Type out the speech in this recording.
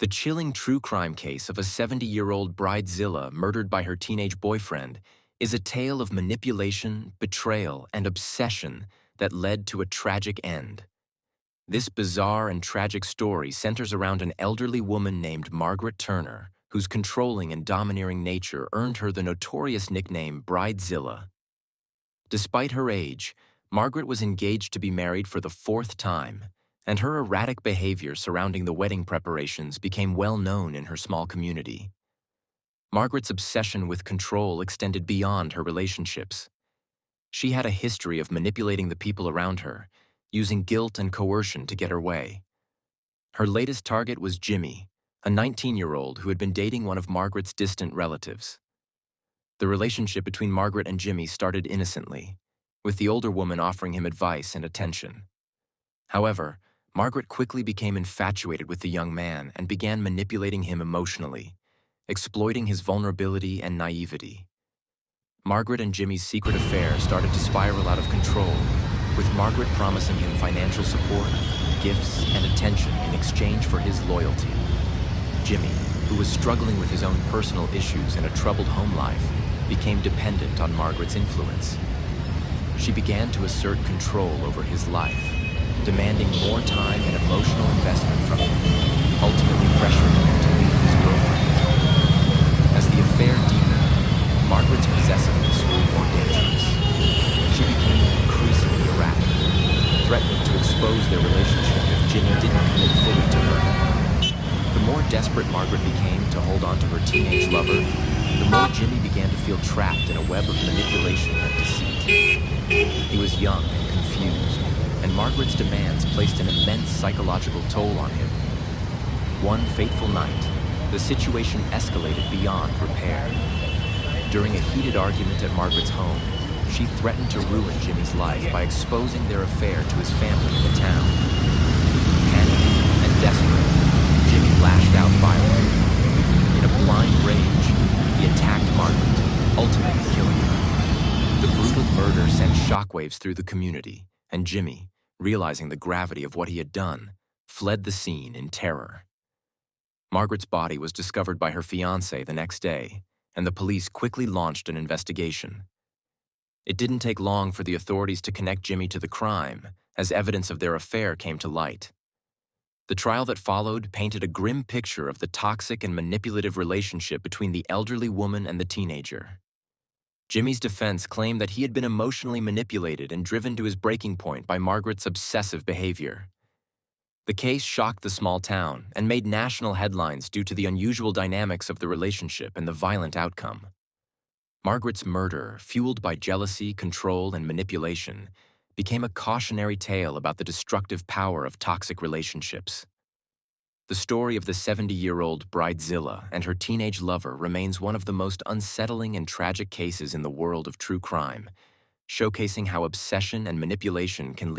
The chilling true crime case of a 70-year-old Bridezilla murdered by her teenage boyfriend is a tale of manipulation, betrayal, and obsession that led to a tragic end. This bizarre and tragic story centers around an elderly woman named Margaret Turner, whose controlling and domineering nature earned her the notorious nickname Bridezilla. Despite her age, Margaret was engaged to be married for the fourth time, and her erratic behavior surrounding the wedding preparations became well known in her small community. Margaret's obsession with control extended beyond her relationships. She had a history of manipulating the people around her, using guilt and coercion to get her way. Her latest target was Jimmy, a 19-year-old who had been dating one of Margaret's distant relatives. The relationship between Margaret and Jimmy started innocently, with the older woman offering him advice and attention. However, Margaret quickly became infatuated with the young man and began manipulating him emotionally, exploiting his vulnerability and naivety. Margaret and Jimmy's secret affair started to spiral out of control, with Margaret promising him financial support, gifts, and attention in exchange for his loyalty. Jimmy, who was struggling with his own personal issues and a troubled home life, became dependent on Margaret's influence. She began to assert control over his life, demanding more time and emotional investment from him, ultimately pressuring him to leave his girlfriend. As the affair deepened, Margaret's possessiveness grew more dangerous. She became increasingly erratic, threatening to expose their relationship if Jimmy didn't commit fully to her. The more desperate Margaret became to hold on to her teenage lover, the more Jimmy began to feel trapped in a web of manipulation and deceit. He was young and confused, and Margaret's demands placed an immense psychological toll on him. One fateful night, the situation escalated beyond repair. During a heated argument at Margaret's home, she threatened to ruin Jimmy's life by exposing their affair to his family in the town. Panicked and desperate, Jimmy lashed out violently. In a blind rage, he attacked Margaret, ultimately killing her. The brutal murder sent shockwaves through the community, and Jimmy, realizing the gravity of what he had done, fled the scene in terror. Margaret's body was discovered by her fiancé the next day, and the police quickly launched an investigation. It didn't take long for the authorities to connect Jimmy to the crime, as evidence of their affair came to light. The trial that followed painted a grim picture of the toxic and manipulative relationship between the elderly woman and the teenager. Jimmy's defense claimed that he had been emotionally manipulated and driven to his breaking point by Margaret's obsessive behavior. The case shocked the small town and made national headlines due to the unusual dynamics of the relationship and the violent outcome. Margaret's murder, fueled by jealousy, control, and manipulation, became a cautionary tale about the destructive power of toxic relationships. The story of the 70-year-old Bridezilla and her teenage lover remains one of the most unsettling and tragic cases in the world of true crime, showcasing how obsession and manipulation can lead